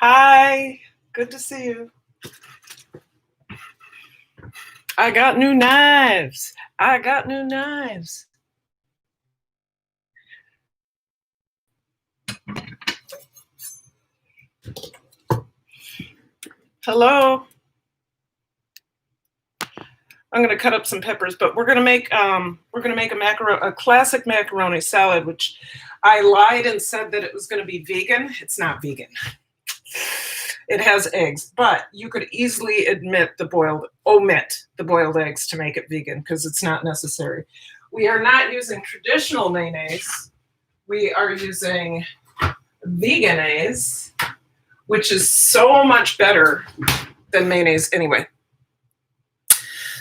Hi, good to see you. I got new knives. I got new knives. Hello. I'm gonna cut up some peppers, but we're gonna make a classic macaroni salad, which I lied and said that it was gonna be vegan. It's not vegan. It has eggs, but you could easily omit the boiled eggs to make it vegan because it's not necessary. We are not using traditional mayonnaise. We are using veganese, which is so much better than mayonnaise anyway.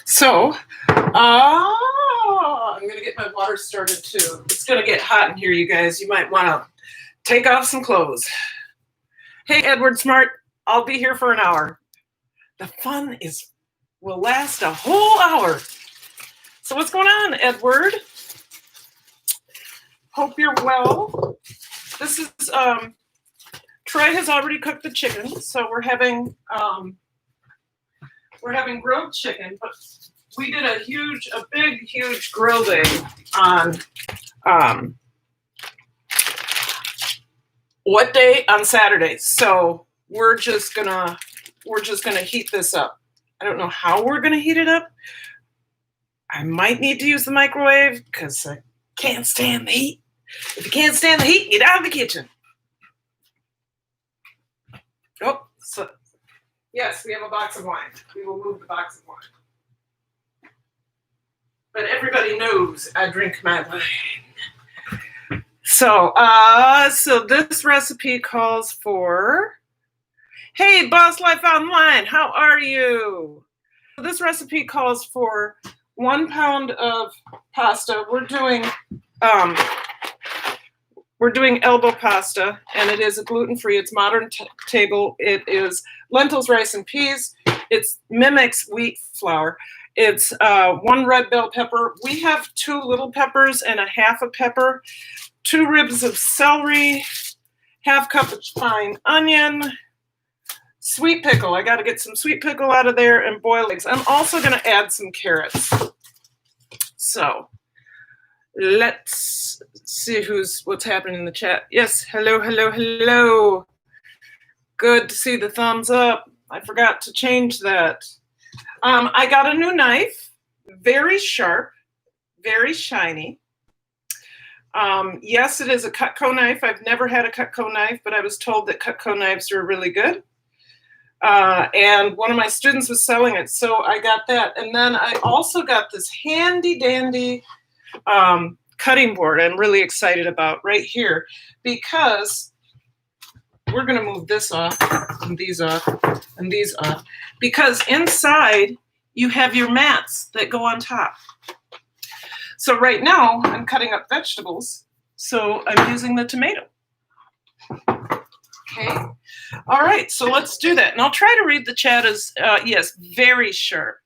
So, I'm going to get my water started too. It's going to get hot in here, you guys. You might want to take off some clothes. Hey, Edward Smart, I'll be here for an hour. The fun will last a whole hour. So what's going on, Edward? Hope you're well. This is, Troy has already cooked the chicken, so we're having grilled chicken, but we did a big, huge grill day on, what day? On Saturday. So we're just gonna heat this up. I don't know how we're gonna heat it up. I might need to use the microwave because I can't stand the heat. If you can't stand the heat, get out of the kitchen. Oh, so yes, we have a box of wine. We will move the box of wine. But everybody knows I drink my wine. So this recipe calls for, hey, Boss Life Online, how are you? This recipe calls for 1 pound of pasta. We're doing elbow pasta, and it is a gluten-free. It's modern table. It is lentils, rice, and peas. It mimics wheat flour. It's 1 red bell pepper. We have 2 little peppers and a half a pepper, 2 ribs of celery, half cup of fine onion, sweet pickle. I got to get some sweet pickle out of there, and boiled eggs. I'm also going to add some carrots. So let's see what's happening in the chat. Yes, hello, hello, hello. Good to see the thumbs up. I forgot to change that. I got a new knife, very sharp, very shiny. Yes, it is a Cutco knife. I've never had a Cutco knife, but I was told that Cutco knives are really good. And one of my students was selling it, so I got that. And then I also got this handy dandy cutting board I'm really excited about right here, because we're going to move this off and these off and these off, because inside you have your mats that go on top. So right now I'm cutting up vegetables, so I'm using the tomato. Okay. All right, so let's do that. And I'll try to read the chat as, yes, very sharp.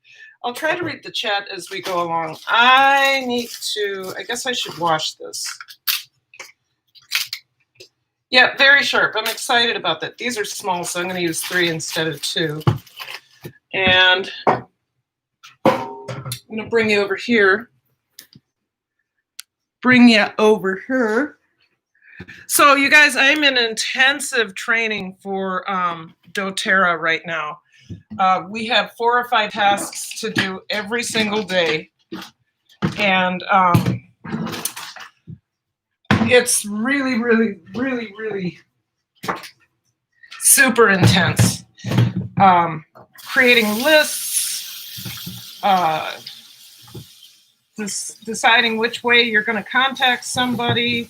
I'll try to read the chat as we go along. I guess I should wash this. Yeah, very sharp. I'm excited about that. These are small, so I'm going to use 3 instead of 2. And I'm going to bring you over here. So you guys, I'm in intensive training for doTERRA right now. We have 4 or 5 tasks to do every single day. And it's really, really, really, really super intense. Creating lists, deciding which way you're going to contact somebody,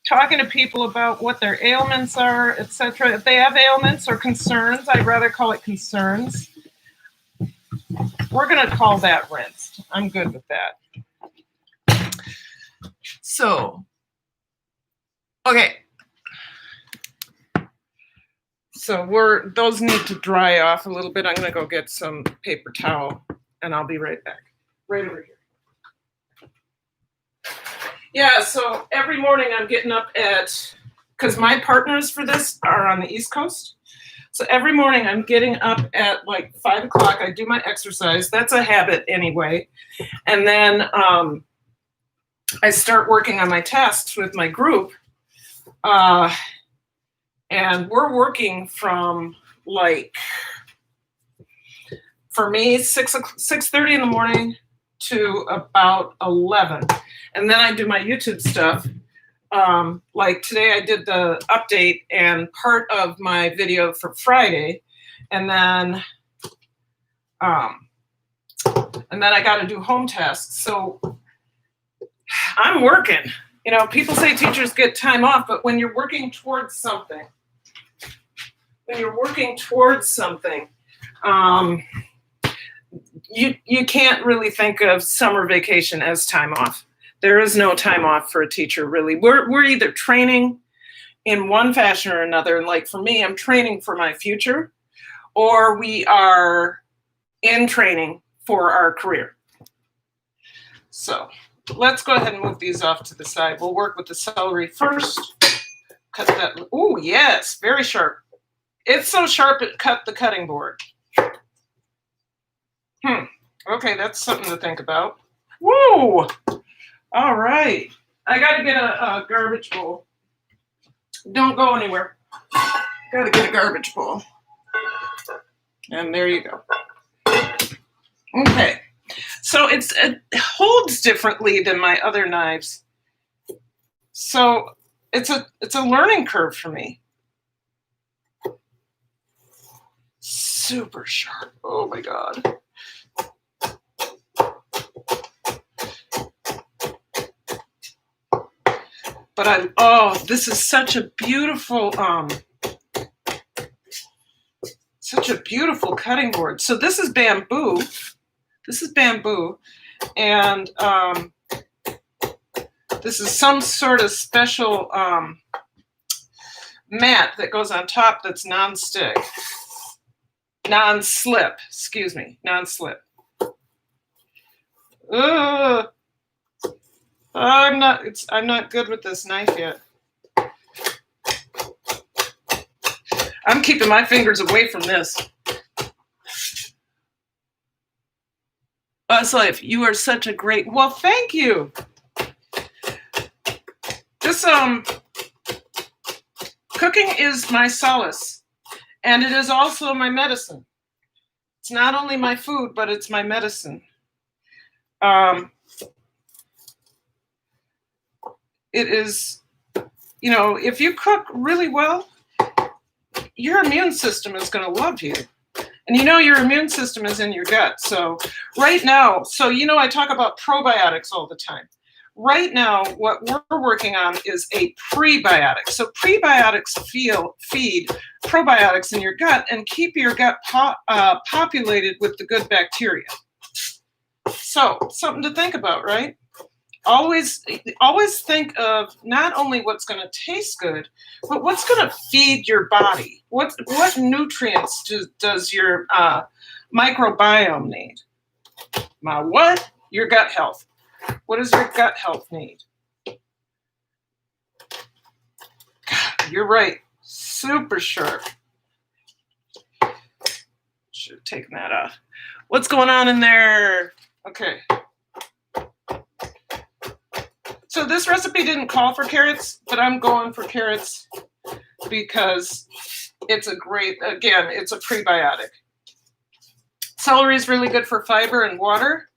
talking to people about what their ailments are, etc. If they have ailments or concerns, I'd rather call it concerns. We're going to call that rinsed. I'm good with that. So, okay. So those need to dry off a little bit. I'm going to go get some paper towel, and I'll be right back. Right over here. Yeah, so every morning I'm getting up at because my partners for this are on the East Coast. So every morning I'm getting up at like 5 o'clock. I do my exercise. That's a habit anyway. And then I start working on my tasks with my group. And we're working from like, for me, 6:30 in the morning to about 11. And then I do my YouTube stuff. Like today I did the update and part of my video for Friday. And then I got to do home tasks. So I'm working. You know, people say teachers get time off, but when you're working towards something, you can't really think of summer vacation as time off. There is no time off for a teacher, really. We're either training in one fashion or another. And like for me, I'm training for my future, or we are in training for our career. So let's go ahead and move these off to the side. We'll work with the celery first. Cut that. Oh, yes, very sharp. It's so sharp it cut the cutting board. Okay, that's something to think about. Woo! All right. I got to get a garbage bowl. Don't go anywhere. Got to get a garbage bowl. And there you go. Okay. So it holds differently than my other knives. So it's a learning curve for me. Super sharp. Oh my God. But this is such a beautiful cutting board. So this is bamboo. And this is some sort of special mat that goes on top that's non-slip, excuse me, non-slip. I'm not good with this knife yet. I'm keeping my fingers away from this. Buzz Life, you are such a great, well, thank you. This cooking is my solace, and it is also my medicine. It's not only my food, but it's my medicine. It is, you know, if you cook really well, your immune system is going to love you. And you know your immune system is in your gut. So right now, I talk about probiotics all the time. Right now, what we're working on is a prebiotic. So prebiotics feed probiotics in your gut and keep your gut populated with the good bacteria. So something to think about, right? Always think of not only what's going to taste good, but what's going to feed your body. What nutrients does your microbiome need? My what? Your gut health. What does your gut health need? God, you're right. Super sharp. Should have taken that off. What's going on in there? Okay. So this recipe didn't call for carrots, but I'm going for carrots because it's a prebiotic. Celery is really good for fiber and water,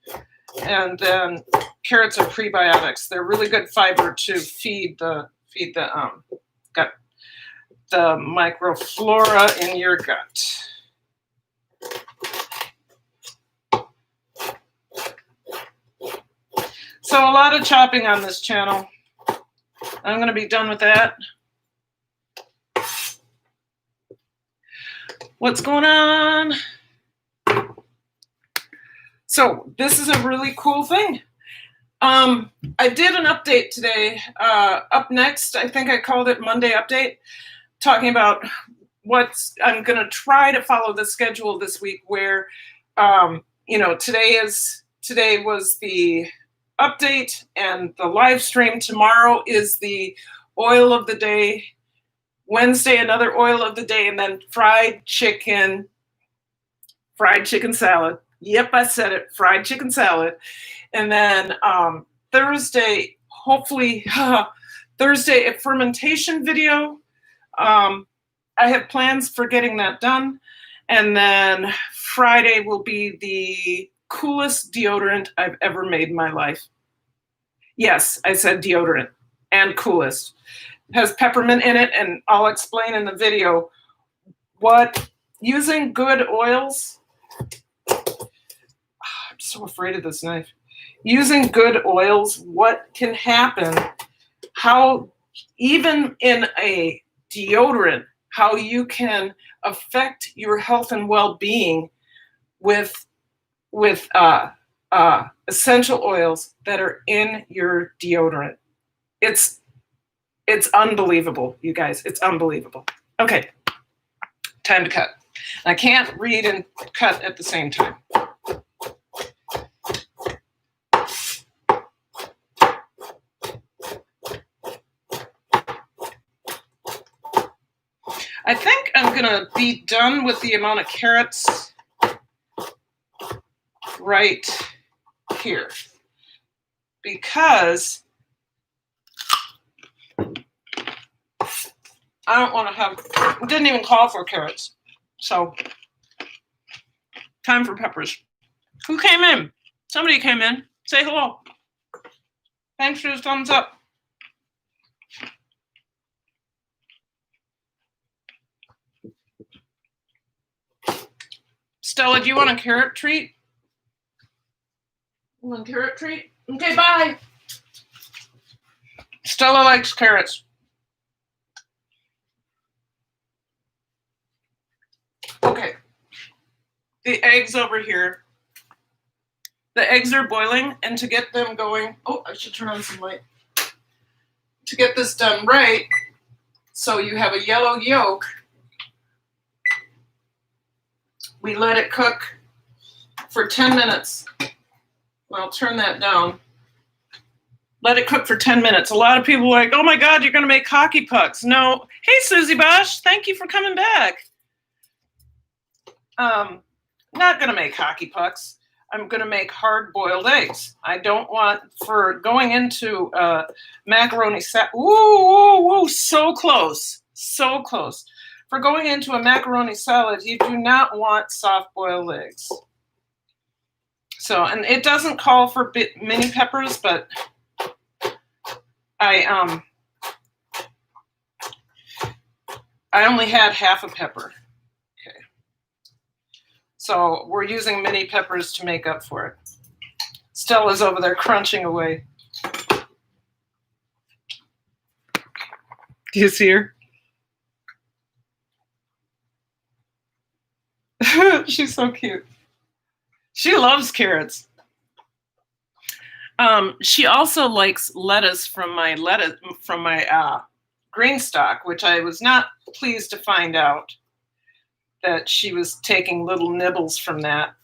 and then carrots are prebiotics. They're really good fiber to feed the gut, the microflora in your gut. So a lot of chopping on this channel. I'm going to be done with that. What's going on? So this is a really cool thing. I did an update today. Up next, I think I called it Monday Update, talking about I'm going to try to follow the schedule this week where, today was the update and the live stream. Tomorrow is the oil of the day Wednesday, another oil of the day, and then fried chicken salad. Yep, I said it, fried chicken salad. And then Thursday, hopefully, Thursday, a fermentation video. I have plans for getting that done. And then Friday will be the coolest deodorant I've ever made in my life. Yes, I said deodorant and coolest. It has peppermint in it, and I'll explain in the video what using good oils. I'm so afraid of this knife. Using good oils, what can happen, how even in a deodorant, how you can affect your health and well-being with essential oils that are in your deodorant. It's unbelievable, you guys. It's unbelievable. Okay, time to cut. I can't read and cut at the same time. I think I'm gonna be done with the amount of carrots right here, because I don't want to have, it didn't even call for carrots. So, time for peppers. Who came in? Somebody came in. Say hello. Thanks for the thumbs up. Stella, do you want a carrot treat? You want a carrot treat? Okay, bye. Stella likes carrots. Okay. The eggs over here. The eggs are boiling, and to get them going, oh, I should turn on some light. To get this done right, so you have a yellow yolk, we let it cook for 10 minutes. I'll turn that down. Let it cook for 10 minutes. A lot of people are like, oh my God, you're gonna make hockey pucks. No. Hey, Susie Bosch, thank you for coming back. Not gonna make hockey pucks. I'm gonna make hard-boiled eggs. I don't want, for going into macaroni salad, ooh, so close, so close. For going into a macaroni salad, you do not want soft-boiled eggs. So, and it doesn't call for mini peppers, but I only had half a pepper. Okay. So we're using mini peppers to make up for it. Stella's over there crunching away. Do you see her? She's so cute. She loves carrots. She also likes lettuce from my green stock, which I was not pleased to find out that she was taking little nibbles from that.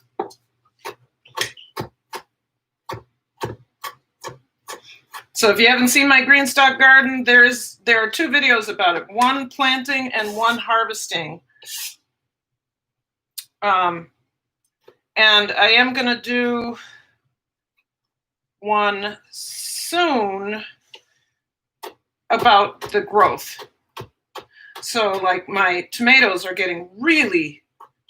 So if you haven't seen my green stock garden, there are 2 videos about it. One planting and one harvesting. And I am gonna do one soon about the growth. So like my tomatoes are getting really,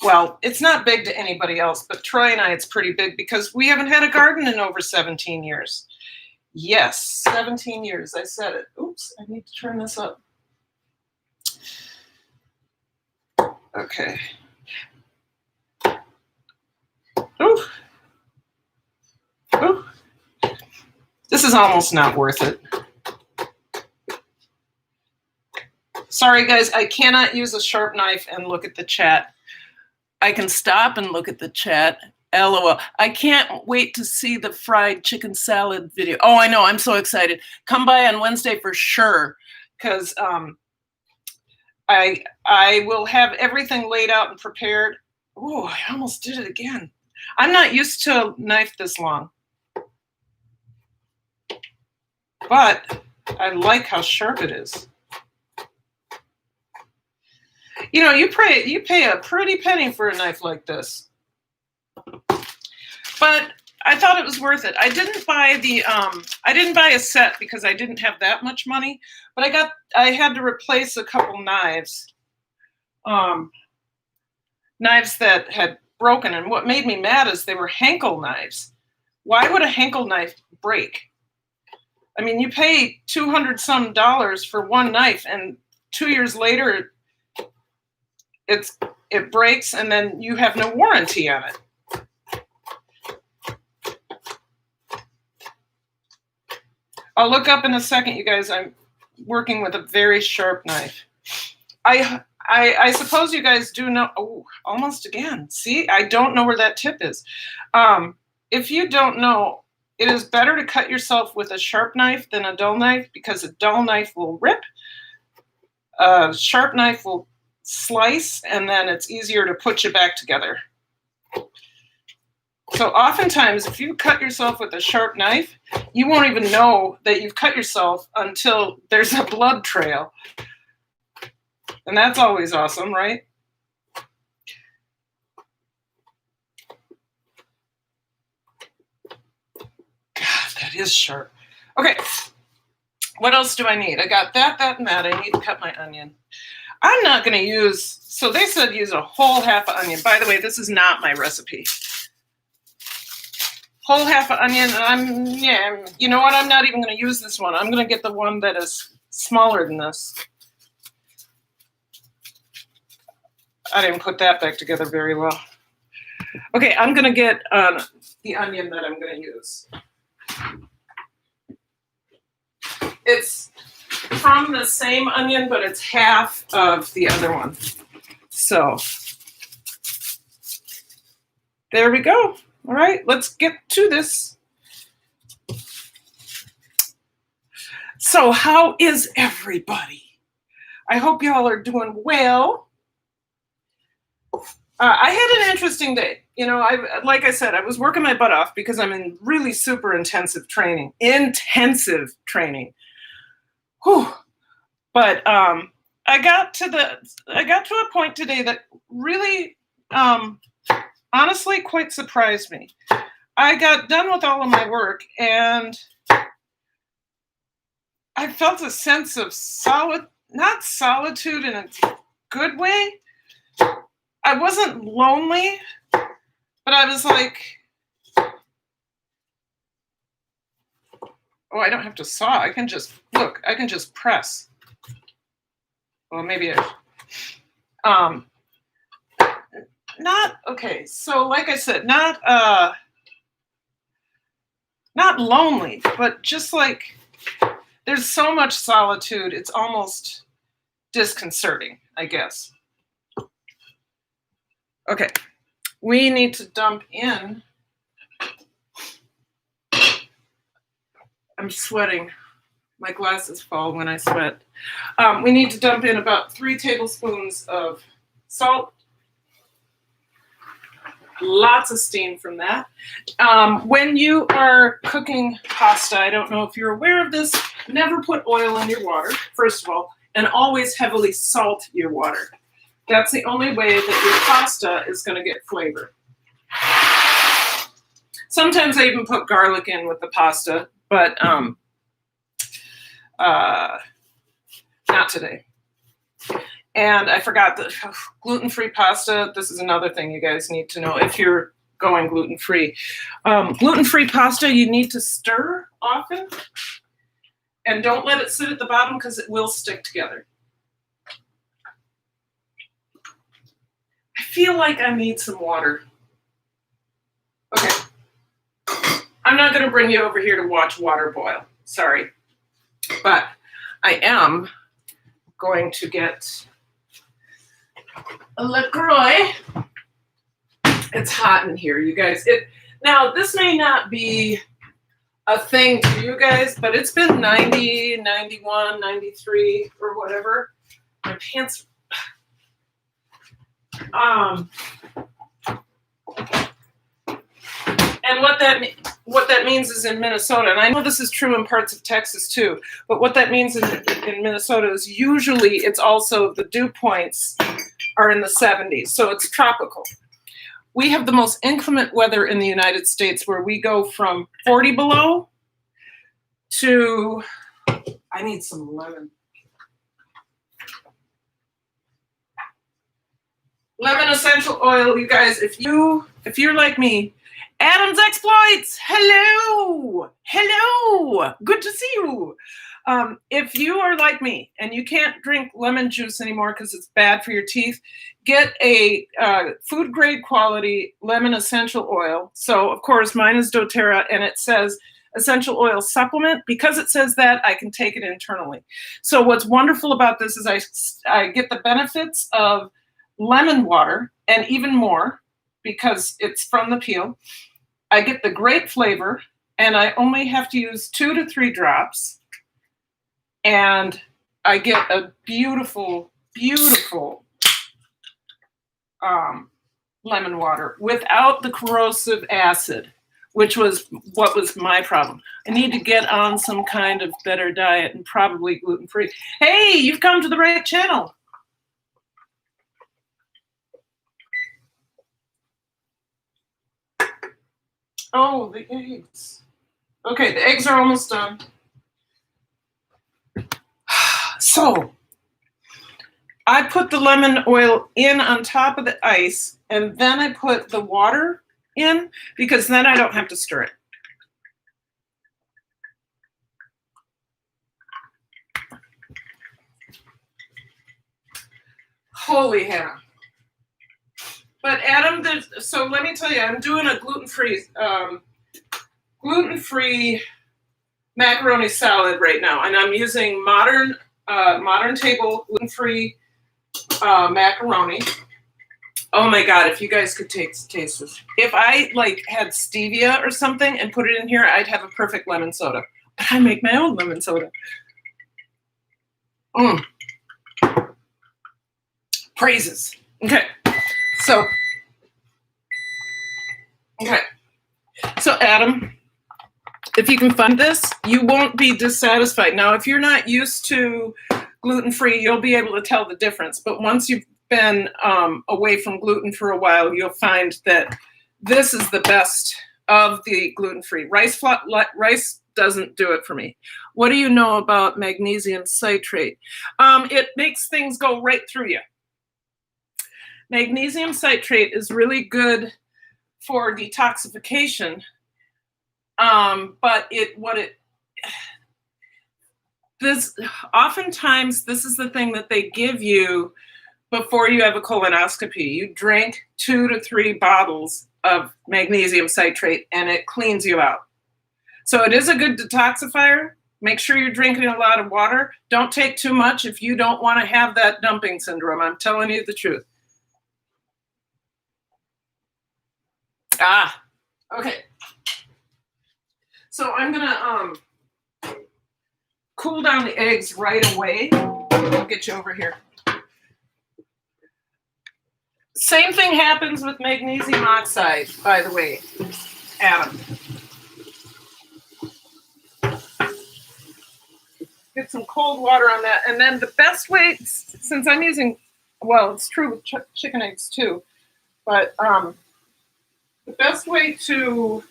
well, it's not big to anybody else, but Troy and I, it's pretty big because we haven't had a garden in over 17 years. Yes, 17 years, I said it. Oops, I need to turn this up. Okay. Ooh. Ooh. This is almost not worth it. Sorry, guys, I cannot use a sharp knife and look at the chat. I can stop and look at the chat. LOL. I can't wait to see the fried chicken salad video. Oh, I know. I'm so excited. Come by on Wednesday for sure, because I will have everything laid out and prepared. Oh, I almost did it again. I'm not used to a knife this long, but I like how sharp it is. You know, you pay a pretty penny for a knife like this. But I thought it was worth it. I didn't buy a set because I didn't have that much money, but I had to replace a couple knives. Knives that had broken, and what made me mad is they were Henkel knives. Why would a Henkel knife break? I mean, you pay $200 some for one knife, and 2 years later it breaks, and then you have no warranty on it. I'll look up in a second, you guys. I'm working with a very sharp knife. I suppose you guys do know. Oh, almost again. See, I don't know where that tip is. If you don't know, it is better to cut yourself with a sharp knife than a dull knife, because a dull knife will rip. A sharp knife will slice, and then it's easier to put you back together. So oftentimes, if you cut yourself with a sharp knife, you won't even know that you've cut yourself until there's a blood trail. And that's always awesome, right? God, that is sharp. Okay, what else do I need? I got that, and that. I need to cut my onion. I'm not going to use, so they said use a whole half an onion. By the way, this is not my recipe. Whole half an onion, and you know what? I'm not even going to use this one. I'm going to get the one that is smaller than this. I didn't put that back together very well. Okay, I'm going to get the onion that I'm going to use. It's from the same onion, but it's half of the other one. So there we go. All right, let's get to this. So how is everybody? I hope y'all are doing well. I had an interesting day. You know, like I said, I was working my butt off because I'm in really super intensive training. Whew. But I got to a point today that really, honestly, quite surprised me. I got done with all of my work, and I felt a sense of not solitude in a good way. I wasn't lonely, but I was like, oh, I don't have to saw. I can just look. I can just press. Well, maybe not okay. So, like I said, not lonely, but just like there's so much solitude. It's almost disconcerting, I guess. Okay, we need to dump in. I'm sweating. My glasses fall when I sweat. We need to dump in about 3 tablespoons of salt. Lots of steam from that. When you are cooking pasta, I don't know if you're aware of this, never put oil in your water, first of all, and always heavily salt your water. That's the only way that your pasta is going to get flavor. Sometimes I even put garlic in with the pasta, but not today. And I forgot that gluten-free pasta, this is another thing you guys need to know if you're going gluten-free. Gluten-free pasta, you need to stir often, and don't let it sit at the bottom because it will stick together. I feel like I need some water. Okay. I'm not going to bring you over here to watch water boil. Sorry. But I am going to get a LaCroix. It's hot in here, you guys. Now, this may not be a thing to you guys, but it's been 90, 91, 93, or whatever. My pants... and what that means is in Minnesota, and I know this is true in parts of Texas too, but what that means in Minnesota is usually it's also the dew points are in the 70s, so it's tropical. We have the most inclement weather in the United States, where we go from 40 below to, I need some lemon. Lemon essential oil, you guys, if you're like me, Adam's Exploits, hello, good to see you. If you are like me and you can't drink lemon juice anymore because it's bad for your teeth, get a food grade quality lemon essential oil. So of course mine is doTERRA, and it says essential oil supplement. Because it says that, I can take it internally. So what's wonderful about this is I get the benefits of lemon water and even more because it's from the peel. I get the great flavor, and I only have to use 2 to 3 drops, and I get a beautiful, beautiful lemon water without the corrosive acid, which was what was my problem. I need to get on some kind of better diet, and probably gluten-free. Hey, you've come to the right channel. Oh, the eggs. Okay, the eggs are almost done. So, I put the lemon oil in on top of the ice, and then I put the water in, because then I don't have to stir it. Holy Hannah. But Adam, so let me tell you, I'm doing a gluten-free macaroni salad right now, and I'm using modern table gluten-free macaroni. Oh my God, if you guys could taste this. If I had stevia or something and put it in here, I'd have a perfect lemon soda. But I make my own lemon soda. Praises. Okay. So Adam, if you can find this, you won't be dissatisfied. Now, if you're not used to gluten-free, you'll be able to tell the difference. But once you've been away from gluten for a while, you'll find that this is the best of the gluten-free. Rice doesn't do it for me. What do you know about magnesium citrate? It makes things go right through you. Magnesium citrate is really good for detoxification, but oftentimes this is the thing that they give you before you have a colonoscopy. You drink 2 to 3 bottles of magnesium citrate, and it cleans you out. So it is a good detoxifier. Make sure you're drinking a lot of water. Don't take too much if you don't want to have that dumping syndrome. I'm telling you the truth. Okay. So I'm gonna cool down the eggs right away. I'll get you over here. Same thing happens with magnesium oxide, by the way, Adam. Get some cold water on that, and then the best way, since I'm using, well, it's true with chicken eggs too, but the best way to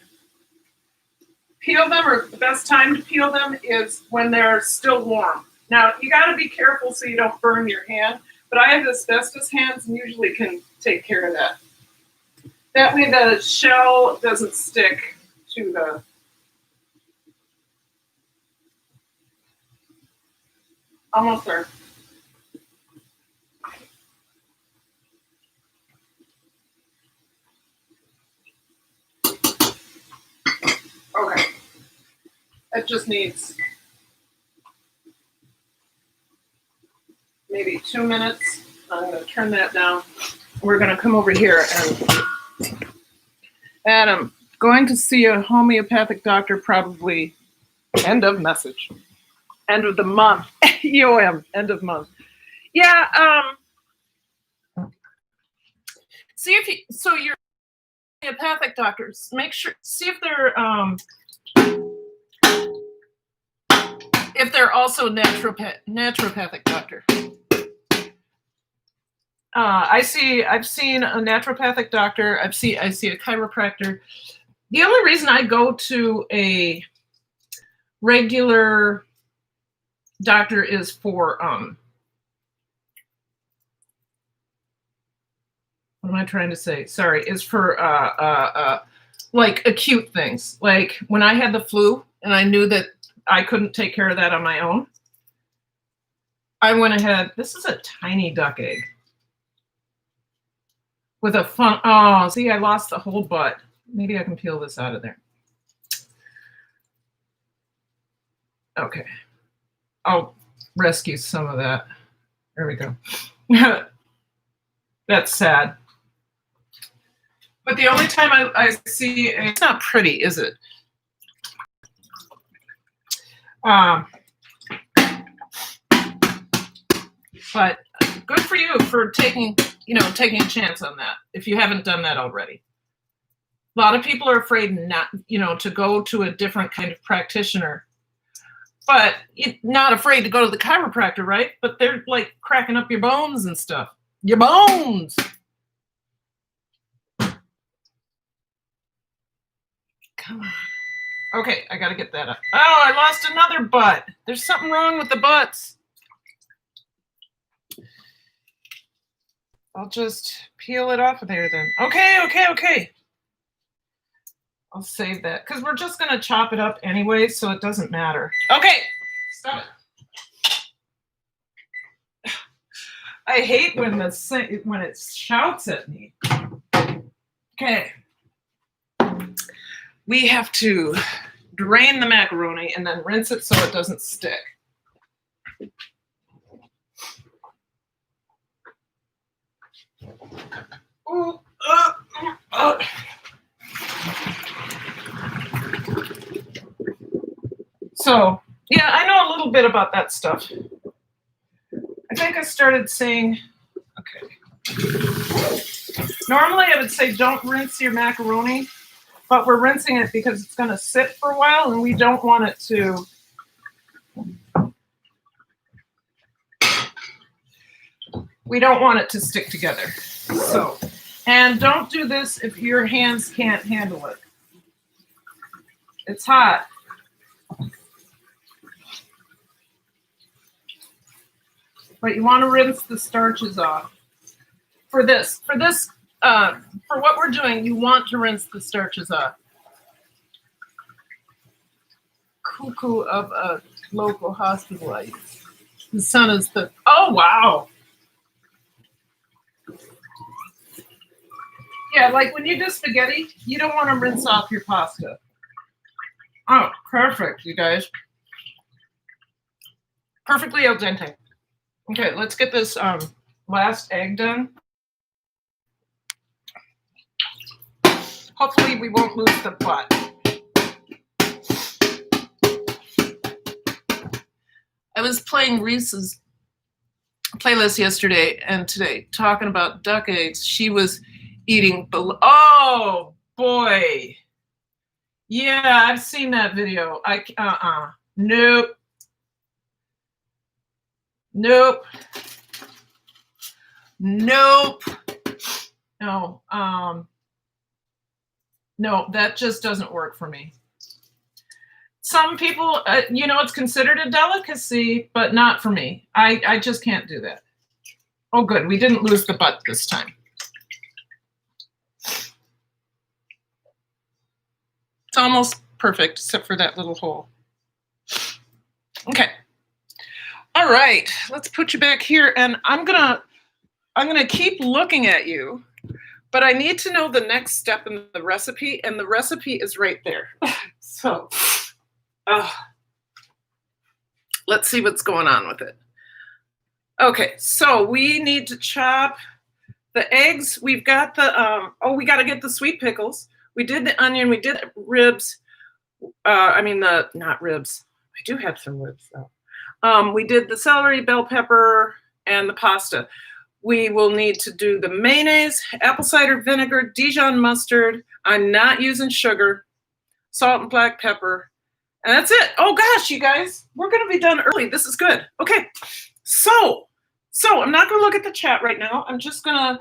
peel them, or the best time to peel them, is when they're still warm. Now, you got to be careful so you don't burn your hand, but I have asbestos hands and usually can take care of that. That way the shell doesn't stick to the... Almost there. Okay. It just needs maybe 2 minutes. I'm going to turn that down. We're going to come over here and Adam, going to see a homeopathic doctor probably end of message. End of the month. EOM, end of month. Yeah, see if you, so your homeopathic doctors, make sure, see if they're also naturopathic doctor. I've seen a naturopathic doctor. I see a chiropractor. The only reason I go to a regular doctor is for what am I trying to say? Sorry, is for like acute things. Like when I had the flu and I knew that I couldn't take care of that on my own, I went ahead. This is a tiny duck egg with a fun. Oh, see, I lost the whole butt. Maybe I can peel this out of there. Okay. I'll rescue some of that. There we go. That's sad. But the only time I see, it's not pretty, is it? But good for you for taking a chance on that, if you haven't done that already. A lot of people are afraid not, to go to a different kind of practitioner. But you're not afraid to go to the chiropractor, right? But they're like cracking up your bones and stuff. Your bones! Come on. Okay, I gotta get that up. Oh, I lost another butt. There's something wrong with the butts. I'll just peel it off of there then. Okay. I'll save that because we're just gonna chop it up anyway, so it doesn't matter. Okay, stop it. I hate when it shouts at me. Okay. We have to drain the macaroni and then rinse it so it doesn't stick. Ooh, So, yeah, I know a little bit about that stuff. I think I started saying, okay. Normally I would say don't rinse your macaroni, but we're rinsing it because it's going to sit for a while and we don't want it to stick together. So, and don't do this if your hands can't handle it. It's hot. But you want to rinse the starches off. For what we're doing, you want to rinse the starches off. Cuckoo of a local hospital. The sun is oh, wow. Yeah, like when you do spaghetti, you don't want to rinse off your pasta. Oh, perfect, you guys. Perfectly al dente. Okay, let's get this last egg done. Hopefully we won't lose the butt. I was playing Reese's playlist yesterday and today, talking about duck eggs. She was eating oh boy. Yeah, I've seen that video. Nope. No, that just doesn't work for me. Some people, it's considered a delicacy, but not for me. I just can't do that. Oh, good. We didn't lose the butt this time. It's almost perfect, except for that little hole. Okay. All right. Let's put you back here, and I'm gonna keep looking at you, but I need to know the next step in the recipe, and the recipe is right there. So. Let's see what's going on with it. Okay, so we need to chop the eggs. We've got the, we got to get the sweet pickles. We did the onion, we did the ribs. Not ribs. I do have some ribs though. We did the celery, bell pepper, and the pasta. We will need to do the mayonnaise, apple cider vinegar, Dijon mustard. I'm not using sugar, salt and black pepper. And that's it. Oh gosh, you guys, we're going to be done early. This is good. Okay, so So I'm not going to look at the chat right now. I'm just going to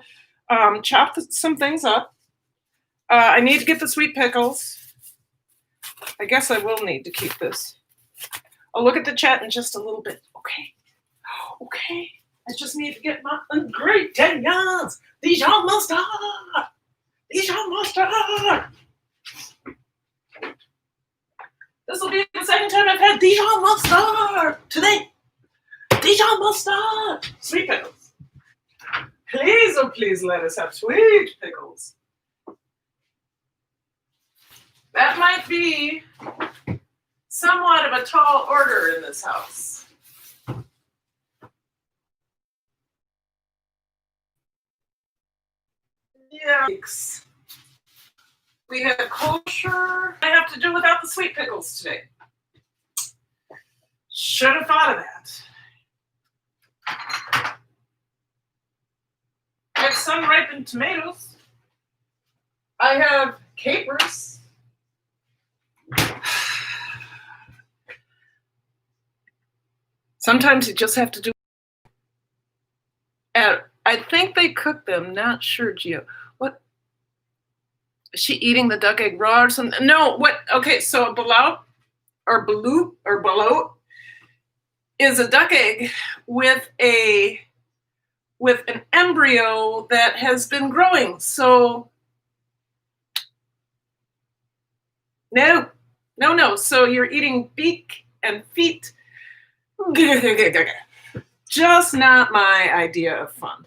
chop some things up. I need to get the sweet pickles. I guess I will need to keep this. I'll look at the chat in just a little bit. Okay. Okay. I just need to get my ingredients. Dijon mustard. Dijon mustard. This will be the second time I've had Dijon mustard today. Dijon mustard. Sweet pickles. Please, oh please let us have sweet pickles. That might be somewhat of a tall order in this house. Yikes. We have kosher. I have to do without the sweet pickles today. Should have thought of that. I have sun ripened tomatoes. I have capers. Sometimes you just have to do. I think they cook them. Not sure, Gio. What? Is she eating the duck egg raw or something? No. What? Okay, so a balut or balut is a duck egg with an embryo that has been growing. So no. So you're eating beak and feet. Just not my idea of fun.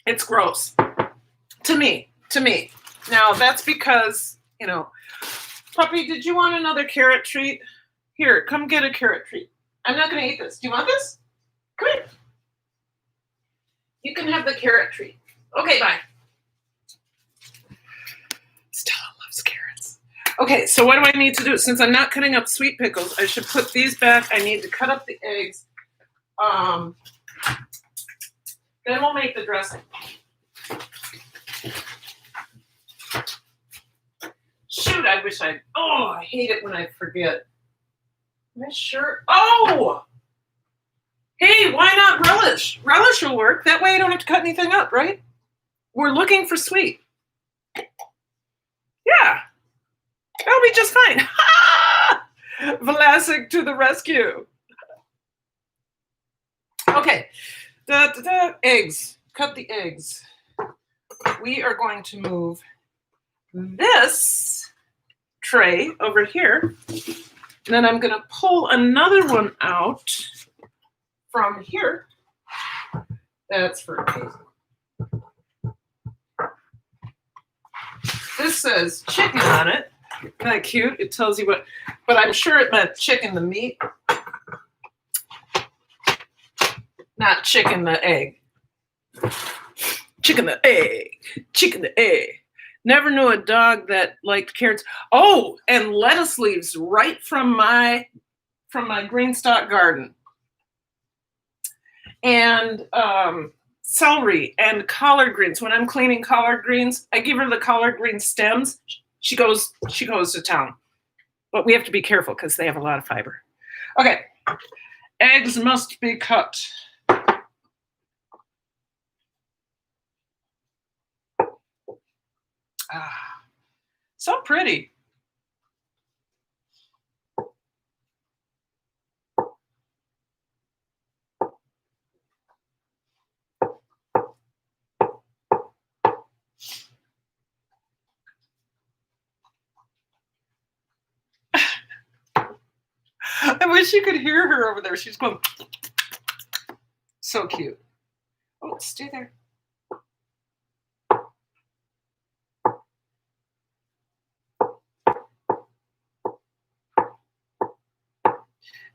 It's gross. To me. Now, that's because, puppy, did you want another carrot treat? Here, come get a carrot treat. I'm not going to eat this. Do you want this? Come here. You can have the carrot treat. Okay, bye. Stella loves carrots. Okay, so what do I need to do? Since I'm not cutting up sweet pickles, I should put these back. I need to cut up the eggs. Then we'll make the dressing. Shoot, I hate it when I forget. Am I sure? Oh! Hey, why not relish? Relish will work. That way I don't have to cut anything up, right? We're looking for sweet. Yeah. That'll be just fine. Vlasic to the rescue. Okay. Eggs. Cut the eggs. We are going to move this tray over here. And then I'm going to pull another one out from here. That's for eggs. This says chicken on it. Isn't that cute? It tells you what, but I'm sure it meant chicken the meat. Not chicken the egg. Chicken the egg. Chicken the egg. Never knew a dog that liked carrots. Oh, and lettuce leaves right from my green stalk garden. And celery and collard greens. When I'm cleaning collard greens, I give her the collard green stems. She goes to town. But we have to be careful because they have a lot of fiber. Okay. Eggs must be cut. So pretty. I wish you could hear her over there. She's going so cute. Oh, stay there.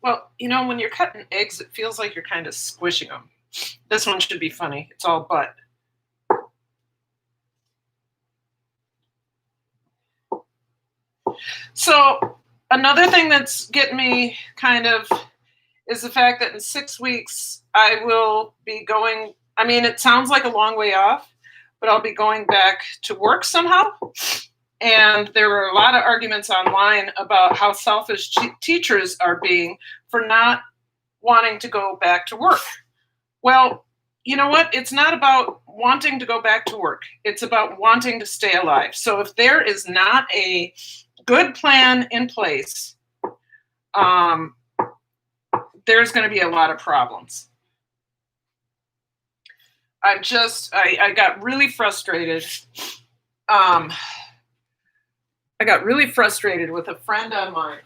Well, when you're cutting eggs, it feels like you're kind of squishing them. This one should be funny. It's all butt. So another thing that's getting me kind of is the fact that in 6 weeks, I will be going, it sounds like a long way off, but I'll be going back to work somehow. And there were a lot of arguments online about how selfish teachers are being for not wanting to go back to work. Well, you know what? It's not about wanting to go back to work. It's about wanting to stay alive. So if there is not a good plan in place, there's going to be a lot of problems. I got really frustrated. I got really frustrated with a friend of mine.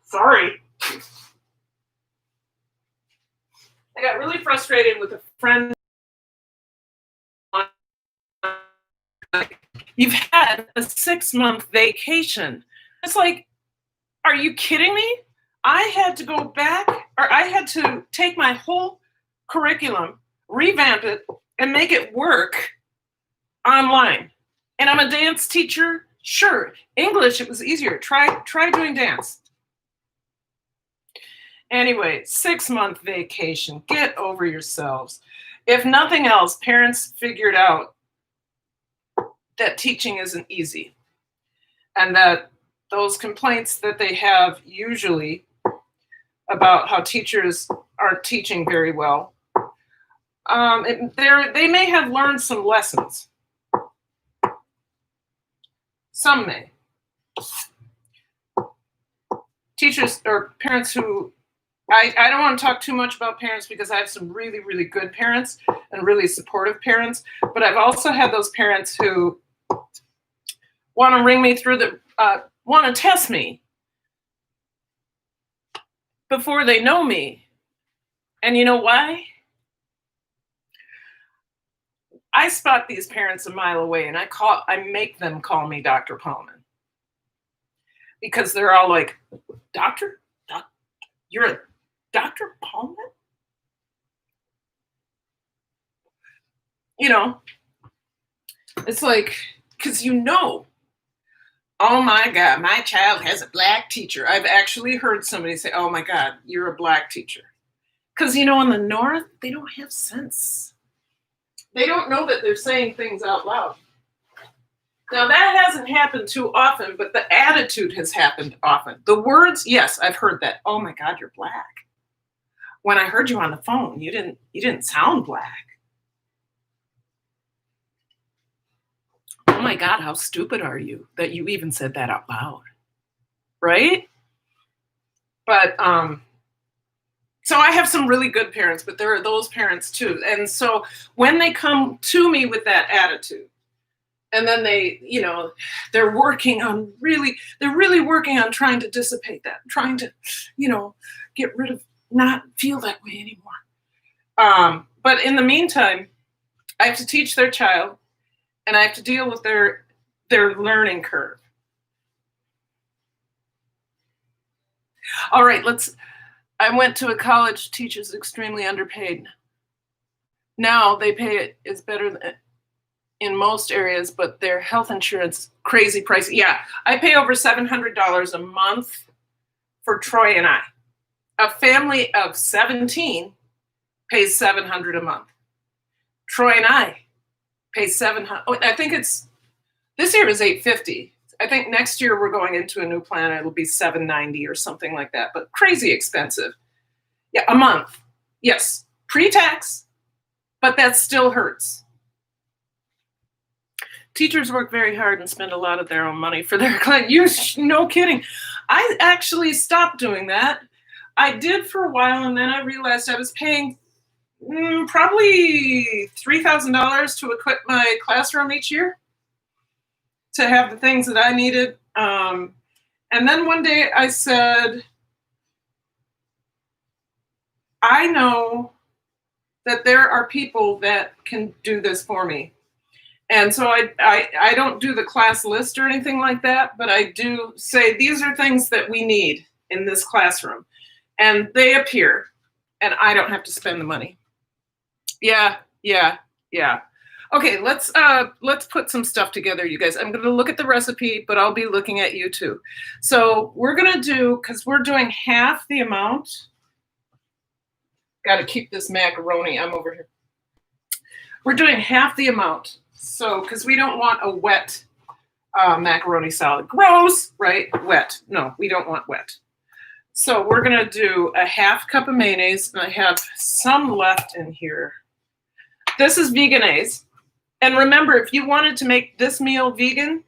Sorry. I got really frustrated with a friend. You've had a 6-month vacation. It's like, are you kidding me? I had to go back, or I had to take my whole curriculum, revamp it, and make it work online. And I'm a dance teacher. Sure, English, it was easier. Try doing dance. Anyway, 6-month vacation. Get over yourselves. If nothing else, parents figured out that teaching isn't easy, and that those complaints that they have usually about how teachers aren't teaching very well, they may have learned some lessons. Some may. Teachers or parents who, I don't want to talk too much about parents because I have some really, really good parents and really supportive parents, but I've also had those parents who want to ring me through want to test me before they know me. And you know why? I spot these parents a mile away and I make them call me Dr. Paulman. Because they're all like, Doctor? You're a Dr. Paulman? You know, it's like, because oh my God, my child has a black teacher. I've actually heard somebody say, oh my God, you're a black teacher. Because, in the North, they don't have sense. They don't know that they're saying things out loud. Now, that hasn't happened too often, but the attitude has happened often. The words, yes, I've heard that. Oh my God, you're black. When I heard you on the phone, you didn't sound black. Oh my God, how stupid are you that you even said that out loud, right? But, so I have some really good parents, but there are those parents too. And so when they come to me with that attitude, and then they're really working on trying to dissipate that, trying to, get rid of, not feel that way anymore. But in the meantime, I have to teach their child, and I have to deal with their learning curve. All right, I went to a college, teachers extremely underpaid. Now they pay it is better in most areas, but their health insurance, crazy pricey. Yeah, I pay over $700 a month for Troy and I. A family of 17 pays $700 a month. Troy and I pay $700. I think this year is $850. I think next year we're going into a new plan. It'll be $790 or something like that, but crazy expensive. Yeah, a month. Yes, pre-tax, but that still hurts. Teachers work very hard and spend a lot of their own money for their clients. No kidding. I actually stopped doing that. I did for a while, and then I realized I was paying probably $3,000 to equip my classroom each year to have the things that I needed. And then one day I said, I know that there are people that can do this for me. And so I don't do the class list or anything like that, but I do say these are things that we need in this classroom. And they appear, and I don't have to spend the money. Yeah. Okay, let's put some stuff together, you guys. I'm going to look at the recipe, but I'll be looking at you too. So we're going to do, because we're doing half the amount. Got to keep this macaroni. I'm over here. We're doing half the amount. So, because we don't want a wet macaroni salad. Gross, right? Wet. No, we don't want wet. So we're going to do a half cup of mayonnaise, and I have some left in here. This is Vegenaise. And remember, if you wanted to make this meal vegan,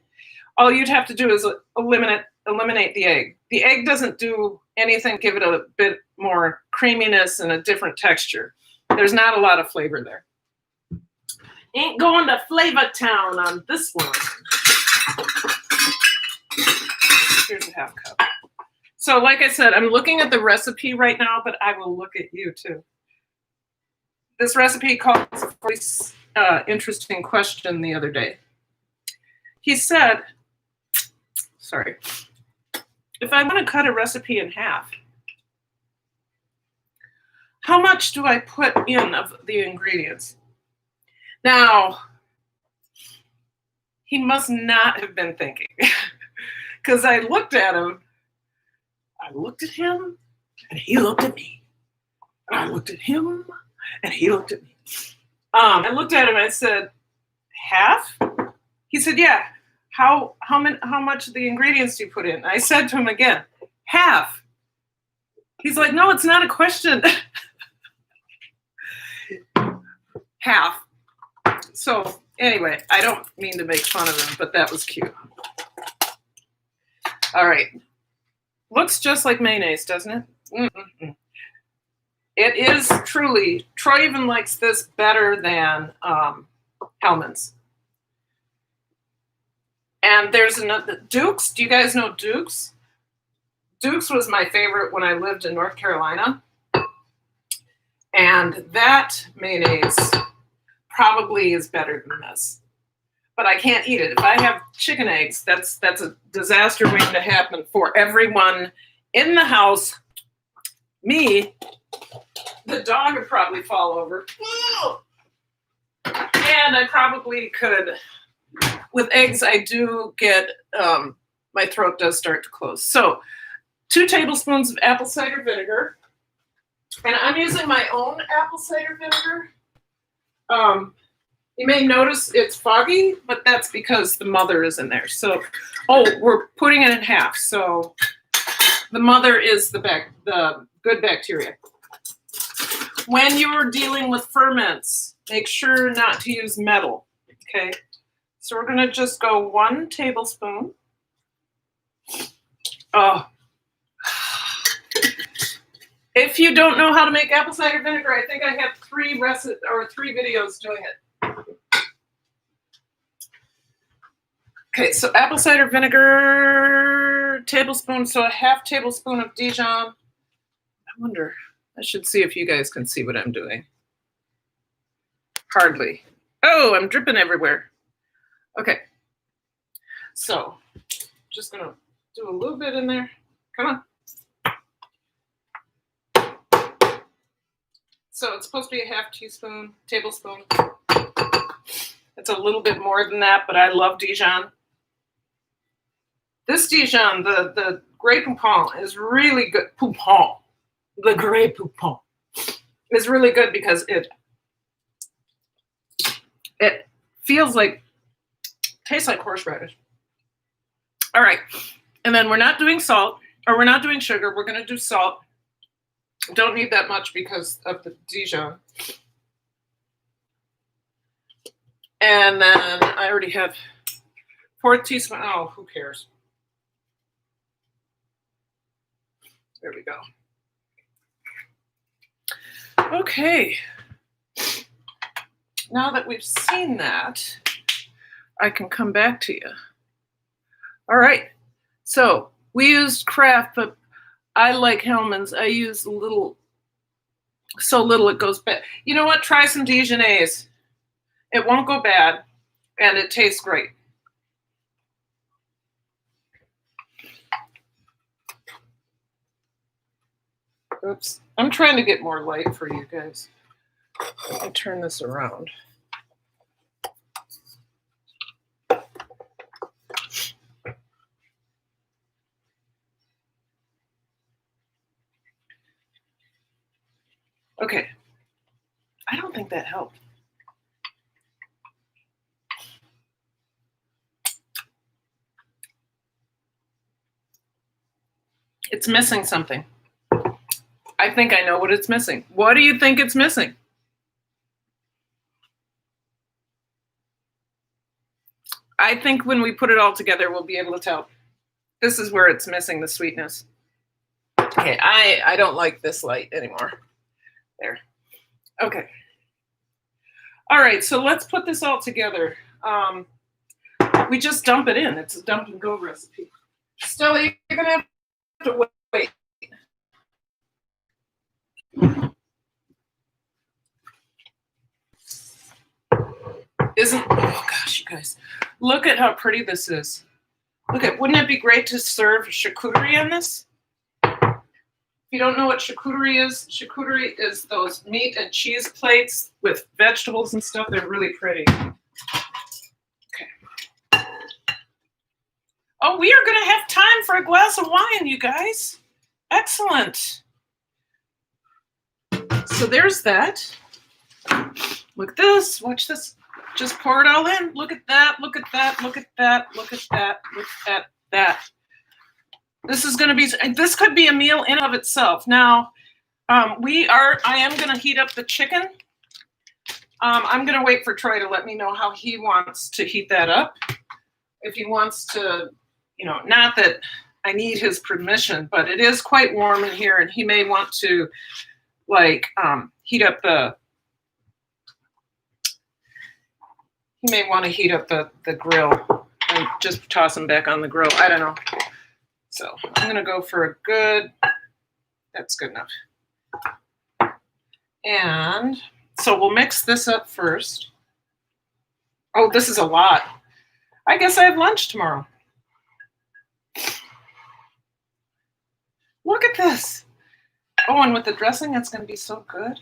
all you'd have to do is eliminate the egg. The egg doesn't do anything, give it a bit more creaminess and a different texture. There's not a lot of flavor there. Ain't going to Flavor Town on this one. Here's a half cup. So like I said, I'm looking at the recipe right now, but I will look at you too. This recipe calls for this interesting question the other day. He said, sorry, if I want to cut a recipe in half, how much do I put in of the ingredients? Now, he must not have been thinking, because I looked at him, and he looked at me. And I looked at him, and he looked at me. I looked at him, and I said, half? He said, yeah. How much of the ingredients do you put in? I said to him again, half. He's like, no, it's not a question. Half. So anyway, I don't mean to make fun of him, but that was cute. All right. Looks just like mayonnaise, doesn't it? Mm-mm-mm. It is truly, Troy even likes this better than Hellmann's. And there's another, Duke's. Do you guys know Duke's? Duke's was my favorite when I lived in North Carolina. And that mayonnaise probably is better than this. But I can't eat it. If I have chicken eggs, that's a disaster waiting to happen for everyone in the house. Me, the dog would probably fall over. And I probably could, with eggs, I do get, my throat does start to close. So 2 tablespoons of apple cider vinegar. And I'm using my own apple cider vinegar. You may notice it's foggy, but that's because the mother is in there. So, we're putting it in half. So the mother is the good bacteria. When you're dealing with ferments, make sure not to use metal, okay? So we're gonna just go 1 tablespoon. Oh. If you don't know how to make apple cider vinegar, I think I have 3 videos doing it. Okay, so apple cider vinegar, tablespoon, so a half tablespoon of Dijon. I wonder, I should see if you guys can see what I'm doing. Hardly. Oh, I'm dripping everywhere. Okay, so just gonna do a little bit in there. Come on. So it's supposed to be a half tablespoon. It's a little bit more than that, but I love Dijon. This Dijon, the Grey Poupon, is really good. The Grey Poupon is really good because it feels like, tastes like horseradish. All right, and then we're not doing salt, or we're not doing sugar. We're going to do salt. Don't need that much because of the Dijon. And then I already have 4th teaspoon. Oh, who cares? There we go. Okay. Now that we've seen that, I can come back to you. All right. So we used Kraft, but I like Hellmann's. I use so little it goes bad. You know what? Try some Dijonaise. It won't go bad, and it tastes great. Oops. I'm trying to get more light for you guys. I'll turn this around. Okay. I don't think that helped. It's missing something. I think I know what it's missing. What do you think it's missing? I think when we put it all together, we'll be able to tell. This is where it's missing the sweetness. Okay, I don't like this light anymore. There. Okay. All right, so let's put this all together. We just dump it in. It's a dump and go recipe. Stella, you're gonna have to wait. Oh gosh, you guys, look at how pretty this is. Wouldn't it be great to serve charcuterie on this? If you don't know what charcuterie is those meat and cheese plates with vegetables and stuff. They're really pretty. Okay. Oh, we are going to have time for a glass of wine, you guys. Excellent. So there's that. Look at this. Watch this. Just pour it all in. Look at that. Look at that. Look at that. Look at that. Look at that. This could be a meal in and of itself. Now, I am going to heat up the chicken. I'm going to wait for Troy to let me know how he wants to heat that up. If he wants to, not that I need his permission, but it is quite warm in here, and he may want to, heat up the grill and just toss them back on the grill. I don't know. So I'm going to go for that's good enough. And so we'll mix this up first. Oh, this is a lot. I guess I have lunch tomorrow. Look at this. Oh, and with the dressing, it's going to be so good.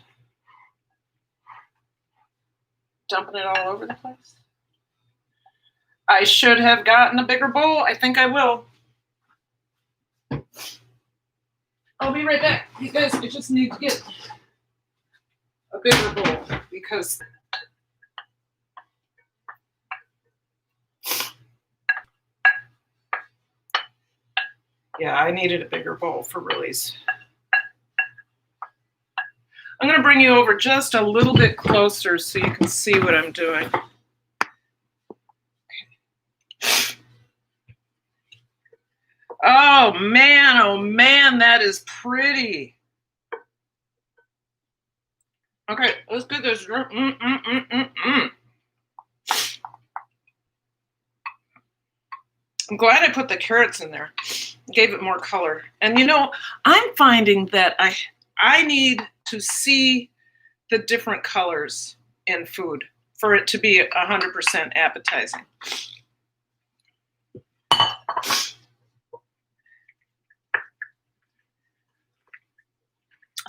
Dumping it all over the place. I should have gotten a bigger bowl. I think I will. I'll be right back. You guys, I just need to get a bigger bowl because I needed a bigger bowl for Willie's. I'm going to bring you over just a little bit closer so you can see what I'm doing. Oh man, that is pretty. Okay, let's get this. I'm glad I put the carrots in there. Gave it more color. And I'm finding that I need to see the different colors in food for it to be 100% appetizing.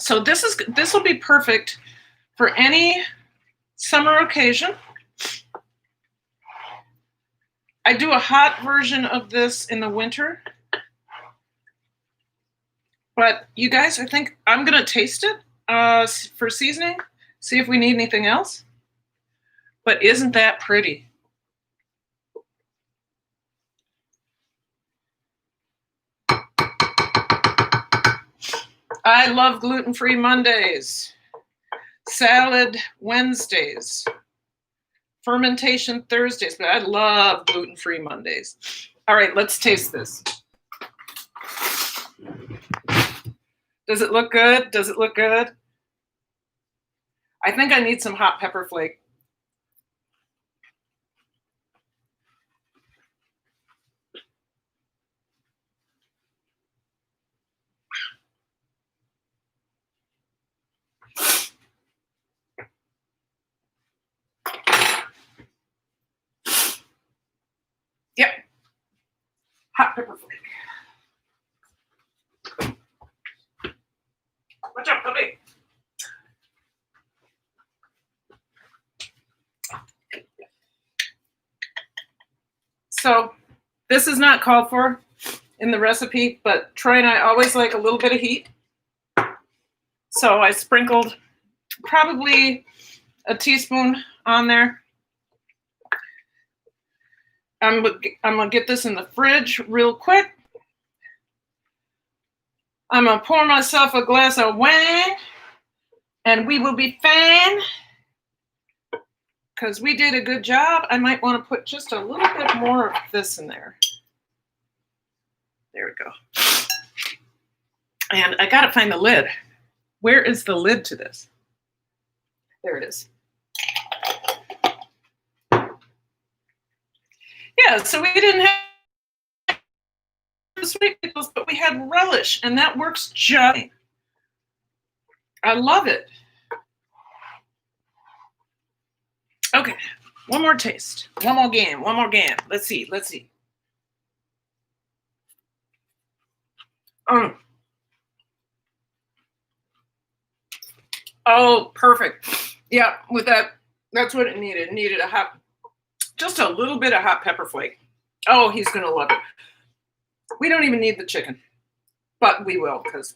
So this will be perfect for any summer occasion. I do a hot version of this in the winter. But you guys, I think I'm going to taste it for seasoning, see if we need anything else. But isn't that pretty? I love gluten-free Mondays, salad Wednesdays, fermentation Thursdays, but I love gluten-free Mondays. All right, let's taste this. Does it look good? Does it look good? I think I need some hot pepper flake. Yep. Hot pepper flake. Watch out, puppy. So this is not called for in the recipe, but Troy and I always like a little bit of heat. So I sprinkled probably a teaspoon on there. I'm gonna get this in the fridge real quick. I'm gonna pour myself a glass of wine and we will be fine because we did a good job. I might want to put just a little bit more of this in there. There we go. And I gotta find the lid. Where is the lid to this? There it is. Yeah, so we didn't have sweet pickles, but we had relish, and that works just fine. I love it. Okay, one more taste. One more game. Let's see. Oh, perfect. Yeah, with that, that's what it needed. It needed just a little bit of hot pepper flake. Oh, he's gonna love it. We don't even need the chicken, but we will because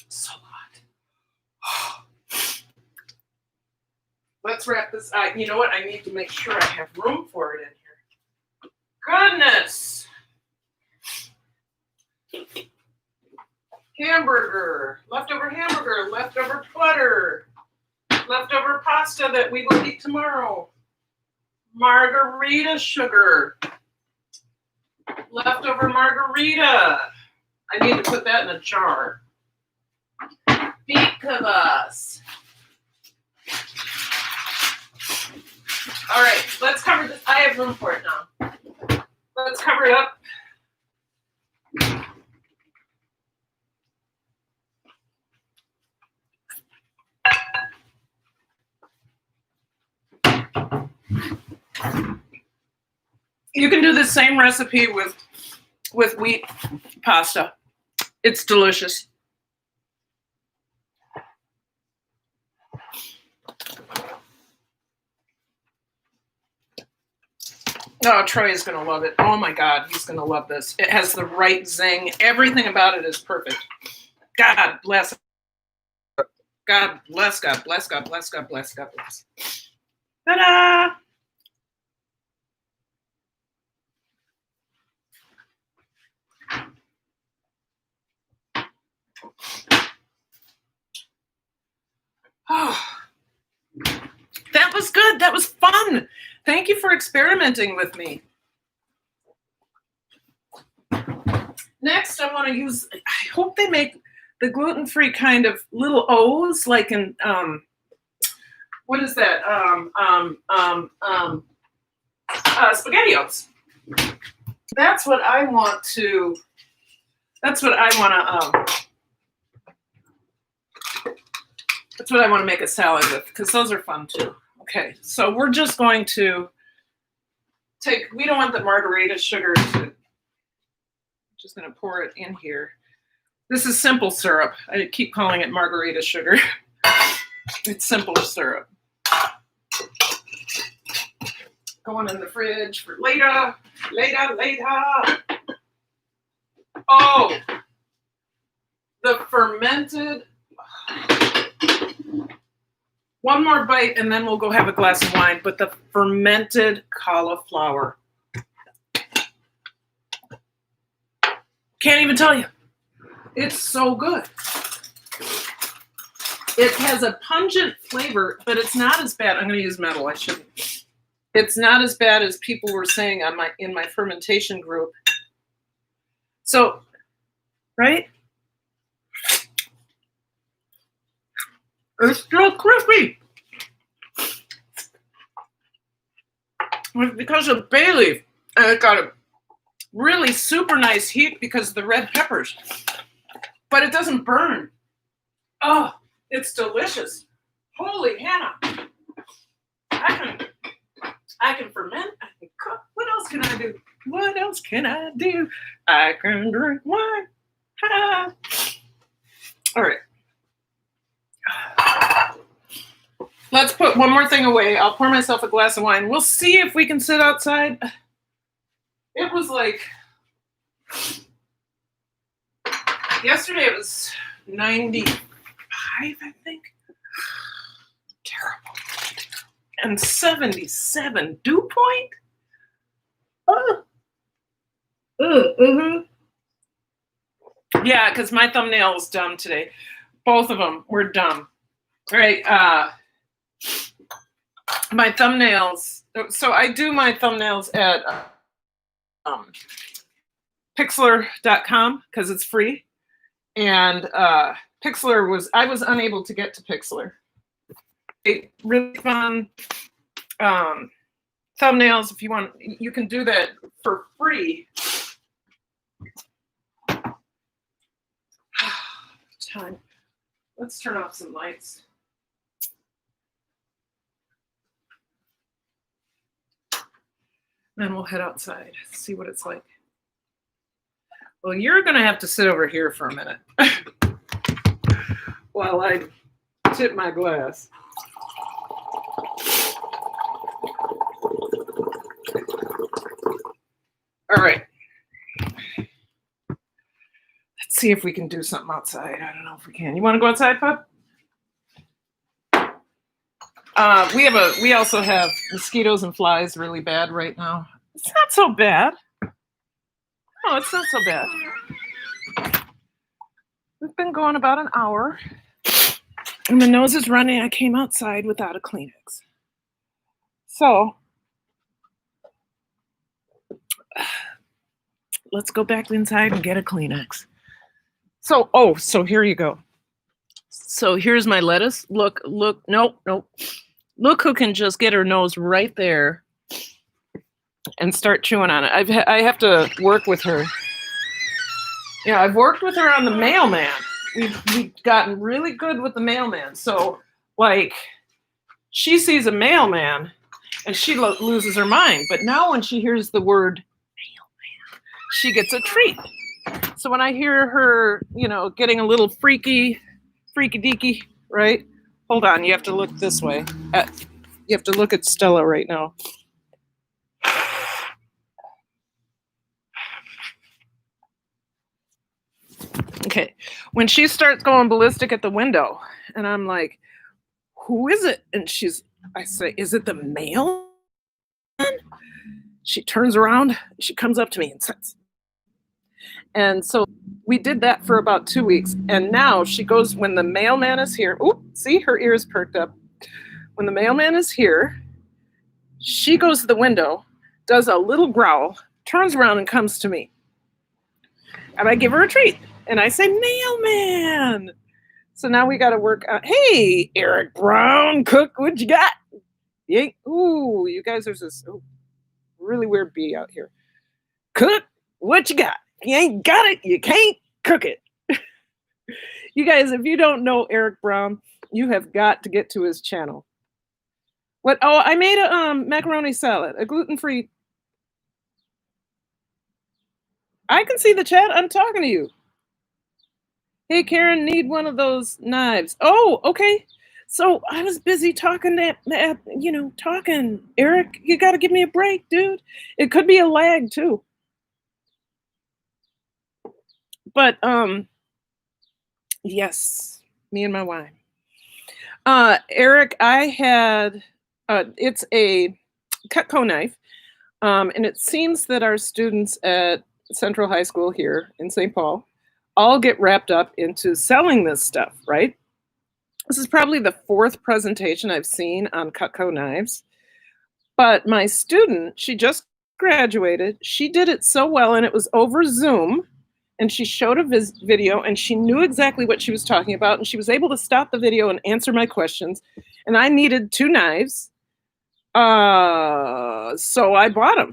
so hot. Let's wrap this. You know what? I need to make sure I have room for it in here. Goodness. Leftover butter, leftover pasta that we will eat tomorrow, margarita sugar, leftover margarita. I need to put that in a jar. Beet kvass. All right, let's cover this. I have room for it now. Let's cover it up. You can do the same recipe with wheat pasta. It's delicious. Oh, Troy is going to love it. Oh my God, he's going to love this. It has the right zing. Everything about it is perfect. God bless. God bless. Ta-da! Oh, that was good. That was fun. Thank you for experimenting with me. Next, I want to use, I hope they make the gluten-free kind of little O's, like in, what is that? SpaghettiOs. That's what I want to make a salad with, because those are fun too. Okay, so we're just going to we don't want the margarita sugar to, just going to pour it in here. This is simple syrup. I keep calling it margarita sugar. It's simple syrup. Going in the fridge for later. Oh, the fermented. One more bite and then we'll go have a glass of wine, but the fermented cauliflower. Can't even tell you. It's so good. It has a pungent flavor, but it's not as bad. I'm going to use metal. I shouldn't. It's not as bad as people were saying in my fermentation group. So, right? It's still crispy. It's because of bay leaf. And it got a really super nice heat because of the red peppers. But it doesn't burn. Oh, it's delicious. Holy Hannah. I can ferment. I can cook. What else can I do? I can drink wine. Ha. All right. Let's put one more thing away. I'll pour myself a glass of wine. We'll see if we can sit outside. It was like, yesterday it was 95, I think. Terrible. and 77 dew point. Oh. Mm-hmm. Yeah, because my thumbnail is dumb today. Both of them were dumb. All right. My thumbnails. So I do my thumbnails at Pixlr.com because it's free. And Pixlr I was unable to get to Pixlr. Really fun thumbnails. If you want, you can do that for free. Time. Let's turn off some lights. Then we'll head outside, see what it's like. Well, you're going to have to sit over here for a minute while I tip my glass. All right. Let's see if we can do something outside. I don't know if we can. You want to go outside, Pup? We also have mosquitoes and flies really bad right now. It's not so bad. No, it's not so bad. We've been going about an hour. And my nose is running. I came outside without a Kleenex. So let's go back inside and get a Kleenex. So here you go. So here's my lettuce. Look, nope. Look who can just get her nose right there and start chewing on it. I have to work with her. Yeah, I've worked with her on the mailman. We've gotten really good with the mailman. So, like, she sees a mailman and she loses her mind. But now when she hears the word mailman, she gets a treat. So when I hear her, getting a little freaky deaky, right? Hold on, you have to look this way. You have to look at Stella right now. Okay, when she starts going ballistic at the window, and I'm like, who is it? And I say, is it the mailman? She turns around, she comes up to me and says, and so we did that for about 2 weeks. And now she goes, when the mailman is here, see, her ears perked up. When the mailman is here, she goes to the window, does a little growl, turns around and comes to me. And I give her a treat. And I say, mailman. So now we got to work on, hey, Eric Brown, cook, what you got? Ooh, you guys, there's this really weird bee out here. Cook, what you got? If you ain't got it, you can't cook it. You guys, if you don't know Eric Brown, you have got to get to his channel. What? Oh, I made a macaroni salad, a gluten-free. I can see the chat. I'm talking to you. Hey, Karen, need one of those knives. Oh, okay. So I was busy talking talking. Eric, you got to give me a break, dude. It could be a lag too. But yes, me and my wife. Eric, I had it's a Cutco knife, and it seems that our students at Central High School here in St. Paul all get wrapped up into selling this stuff, right? This is probably the 4th presentation I've seen on Cutco knives. But my student, she just graduated. She did it so well, and it was over Zoom. And she showed a video, and she knew exactly what she was talking about. And she was able to stop the video and answer my questions. And I needed 2 knives. So I bought them.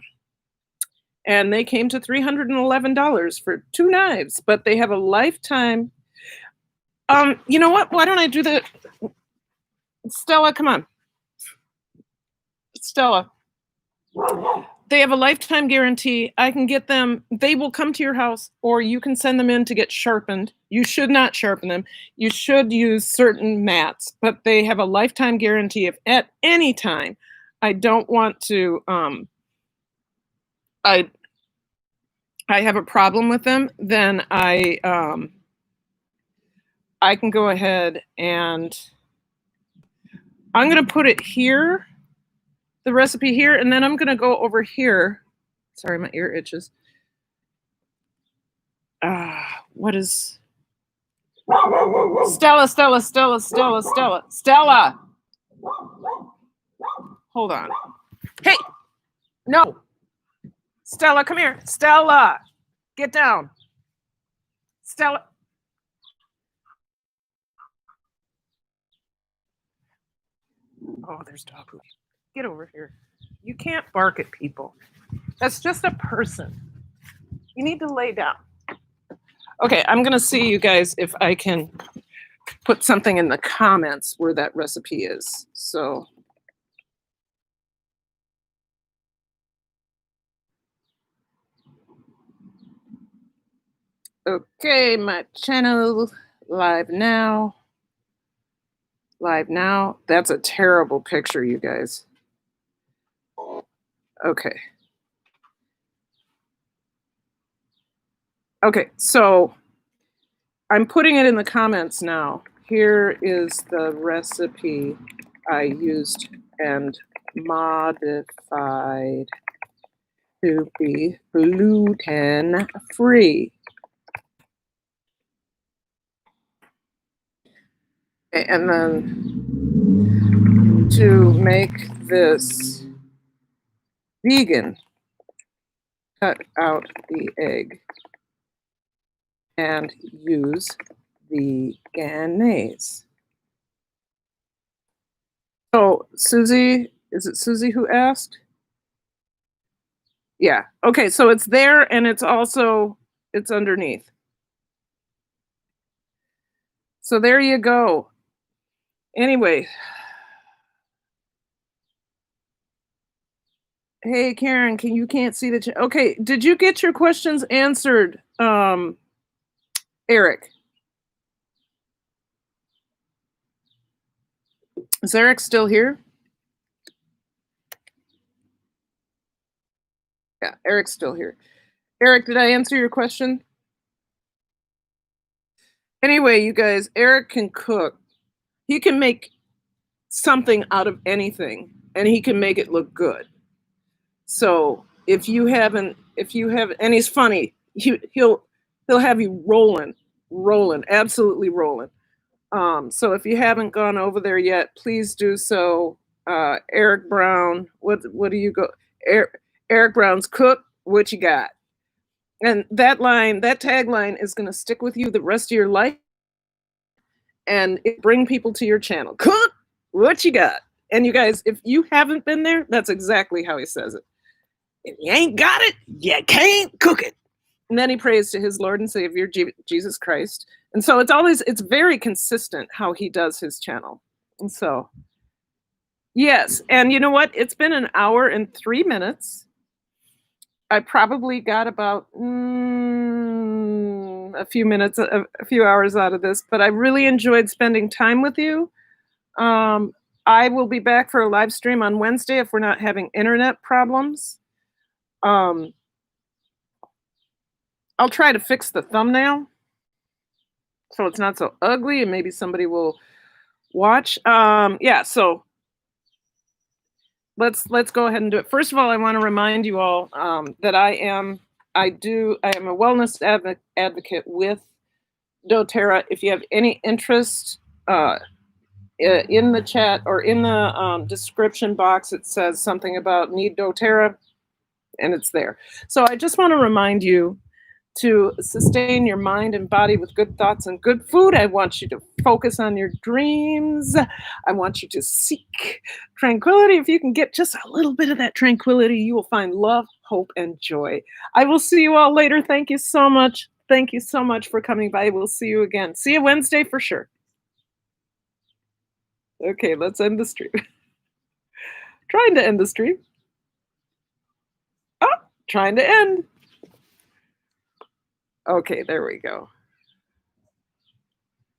And they came to $311 for 2 knives. But they have a lifetime. You know what? Why don't I do the... Stella, come on. Stella. They have a lifetime guarantee. I can get them. They will come to your house, or you can send them in to get sharpened. You should not sharpen them. You should use certain mats, but they have a lifetime guarantee. If at any time I don't want to, I have a problem with them, then I can go ahead and I'm going to put it here the recipe here, and then I'm going to go over here. Sorry, my ear itches. What is Stella? Hold on. Hey, no. Stella, come here. Stella, get down. Stella. Oh, there's dog food. Get over here. You can't bark at people. That's just a person. You need to lay down. Okay, I'm going to see you guys if I can put something in the comments where that recipe is. So, okay, my channel live now. Live now. That's a terrible picture, you guys. Okay. Okay, so I'm putting it in the comments now. Here is the recipe I used and modified to be gluten-free. And then to make this vegan, cut out the egg and use the mayonnaise. So Susie, is it Susie who asked? Yeah. Okay, so it's there and it's also, it's underneath. So there you go. Anyway. Hey Karen, you can't see the okay, did you get your questions answered, Eric? Is Eric still here? Yeah, Eric's still here. Eric, did I answer your question? Anyway, you guys, Eric can cook. He can make something out of anything, and he can make it look good. So if you have, and he's funny, he'll have you rolling, absolutely rolling. So if you haven't gone over there yet, please do so. Eric Brown, what do you go? Eric Brown's Cook, what you got? And that tagline is going to stick with you the rest of your life, and bring people to your channel. Cook, what you got? And you guys, if you haven't been there, that's exactly how he says it. If you ain't got it, you can't cook it. And then he prays to his Lord and Savior, Jesus Christ. And so it's very consistent how he does his channel. And so, yes. And you know what? It's been an hour and 3 minutes. I probably got about a few minutes, a few hours out of this, but I really enjoyed spending time with you. I will be back for a live stream on Wednesday if we're not having internet problems. I'll try to fix the thumbnail so it's not so ugly and maybe somebody will watch. Yeah, so let's go ahead and do it. First of all, I want to remind you all that I am a wellness advocate with doTERRA. If you have any interest, in the chat or in the description box, it says something about need doTERRA, and it's there. So I just want to remind you to sustain your mind and body with good thoughts and good food. I want you to focus on your dreams. I want you to seek tranquility. If you can get just a little bit of that tranquility, you will find love, hope, and joy. I will see you all later. Thank you so much. Thank you so much for coming by. We'll see you again. See you Wednesday for sure. Okay, let's end the stream. Trying to end the stream. Oh, trying to end. Okay, there we go.